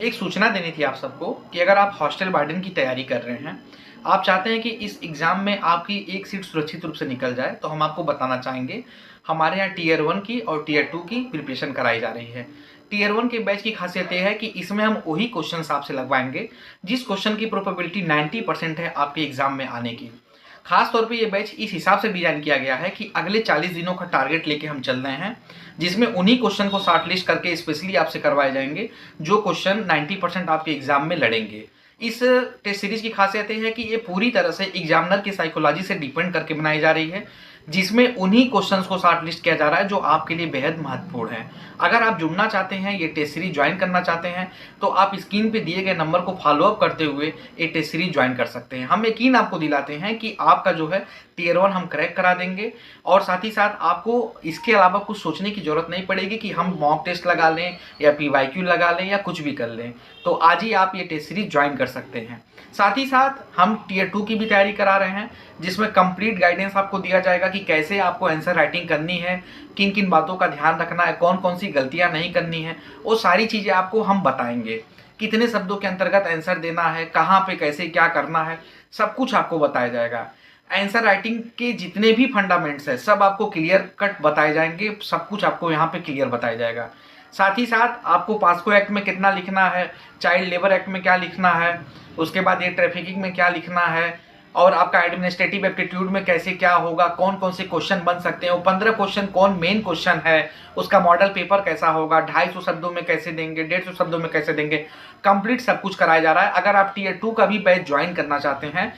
एक सूचना देनी थी आप सबको कि अगर आप हॉस्टल वार्डन की तैयारी कर रहे हैं, आप चाहते हैं कि इस एग्ज़ाम में आपकी एक सीट सुरक्षित रूप से निकल जाए, तो हम आपको बताना चाहेंगे, हमारे यहाँ टियर 1 की और टियर 2 की प्रिपरेशन कराई जा रही है। टियर 1 के बैच की खासियत ये है कि इसमें हम वही क्वेश्चंस आपसे लगवाएँगे, जिस क्वेश्चन की प्रोबेबिलिटी 90% है आपके एग्ज़ाम में आने की। खास तौर पे ये बैच इस हिसाब से डिज़ाइन किया गया है कि अगले 40 दिनों का टारगेट लेके हम चल रहे हैं, जिसमें उन्हीं क्वेश्चन को शॉर्टलिस्ट करके स्पेशली आपसे करवाए जाएंगे, जो क्वेश्चन 90% आपके एग्जाम में लड़ेंगे। इस टेस्ट सीरीज की खासियत ये है कि ये पूरी तरह से एग्जामिनर की साइकोलॉजी से डिपेंड करके बनाई जा रही है, जिसमें उन्हीं क्वेश्चंस को शॉर्टलिस्ट किया जा रहा है जो आपके लिए बेहद महत्वपूर्ण है। अगर आप जुड़ना चाहते हैं, ये टेस्ट सीरीज ज्वाइन करना चाहते हैं, तो आप स्क्रीन पे दिए गए नंबर को फॉलोअप करते हुए ये टेस्ट सीरीज ज्वाइन कर सकते हैं। हम यकीन आपको दिलाते हैं कि आपका जो है टियर 1 हम क्रैक करा देंगे, और साथ ही साथ आपको इसके अलावा कुछ सोचने की जरूरत नहीं पड़ेगी कि हम मॉक टेस्ट लगा लें या PYQ लगा लें या कुछ भी कर लें। तो आज ही आप ये टेस्ट सीरीज ज्वाइन कर सकते हैं। साथ ही साथ हम टियर 2 की भी तैयारी करा रहे हैं, जिसमें कंप्लीट गाइडेंस आपको दिया जाएगा कि कैसे आपको आंसर राइटिंग करनी है, किन किन बातों का ध्यान रखना है, कौन कौन सी गलतियां नहीं करनी है, वो सारी चीज़ें आपको हम बताएंगे। कितने शब्दों के अंतर्गत आंसर देना है, कहाँ पे कैसे क्या करना है, सब कुछ आपको बताया जाएगा। आंसर राइटिंग के जितने भी फंडामेंट्स है सब आपको क्लियर कट बताए जाएंगे, सब कुछ आपको यहाँ पे क्लियर बताया जाएगा। साथ ही साथ आपको पास्को एक्ट में कितना लिखना है, चाइल्ड लेबर एक्ट में क्या लिखना है, उसके बाद ये ट्रैफिकिंग में क्या लिखना है, और आपका एडमिनिस्ट्रेटिव एप्टीट्यूड में कैसे क्या होगा, कौन कौन से क्वेश्चन बन सकते हैं, वो 15 क्वेश्चन कौन मेन क्वेश्चन है, उसका मॉडल पेपर कैसा होगा, 250 शब्दों में कैसे देंगे, 150 शब्दों में कैसे देंगे, कंप्लीट सब कुछ कराया जा रहा है। अगर आप टियर 2 का भी बैच ज्वाइन करना चाहते हैं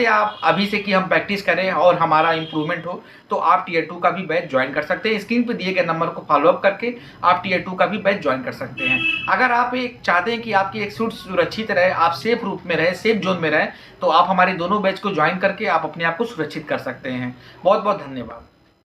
आप अभी से कि हम प्रैक्टिस करें और हमारा इंप्रूवमेंट हो, तो आप टियर 2 का भी बैच ज्वाइन कर सकते हैं। स्क्रीन पर दिए गए नंबर को फॉलोअप करके आप टियर 2 का भी बैच ज्वाइन कर सकते हैं। अगर आप एक चाहते हैं कि आपकी एक सूट सुरक्षित रहे, आप सेफ रूप में रहे, सेफ जोन में रहे, तो आप हमारे दोनों बैच को ज्वाइन करके आप अपने आप को सुरक्षित कर सकते हैं। बहुत बहुत धन्यवाद।